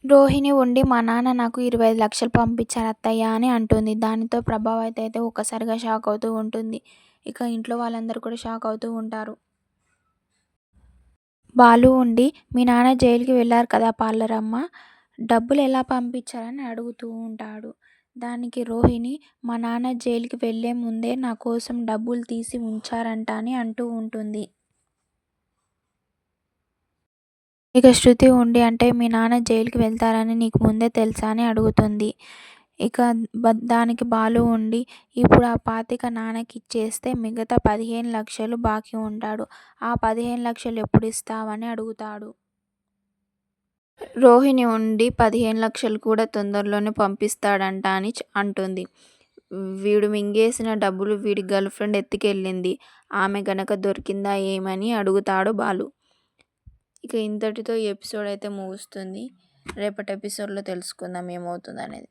రోహిణి ఉండి మా నాన్న నాకు 25,00,000 పంపించారు అత్తయ్య అని అంటుంది. దానితో ప్రభావతి అయితే ఒక్కసారిగా షాక్ అవుతూ ఉంటుంది. ఇక ఇంట్లో వాళ్ళందరూ కూడా షాక్ అవుతూ ఉంటారు. బాలు ఉండి మీ నాన్న జైలుకి వెళ్లారు కదా పార్లరమ్మ, డబ్బులు ఎలా పంపించారని అడుగుతూ ఉంటాడు. దానికి రోహిణి మా నాన్న జైలుకి వెళ్లే ముందే నా కోసం డబ్బులు తీసి ఉంచారంట అని అంటూ ఉంటుంది. ఇక శృతి ఉండి అంటే మీ నాన్న జైలుకి వెళ్తారని నీకు ముందే తెలుసా అని అడుగుతుంది. ఇక దానికి బాలు ఉండి ఇప్పుడు ఆ 25,000 నాన్నకిచ్చేస్తే మిగతా 15,00,000 బాకీ ఉంటాడు. ఆ 15,00,000 ఎప్పుడు ఇస్తావని అడుగుతాడు. రోహిణి ఉండి 15,00,000 కూడా తొందరలోనే పంపిస్తాడంట అని అంటుంది. వీడు మింగేసిన డబ్బులు వీడి గర్ల్ ఫ్రెండ్ ఎత్తుకెళ్ళింది. ఆమె గనక దొరికిందా ఏమని అడుగుతాడు బాలు. ఇక ఇంతటితో ఈ ఎపిసోడ్ అయితే ముగుస్తుంది. రేపటి ఎపిసోడ్లో తెలుసుకుందాం ఏమవుతుందనేది.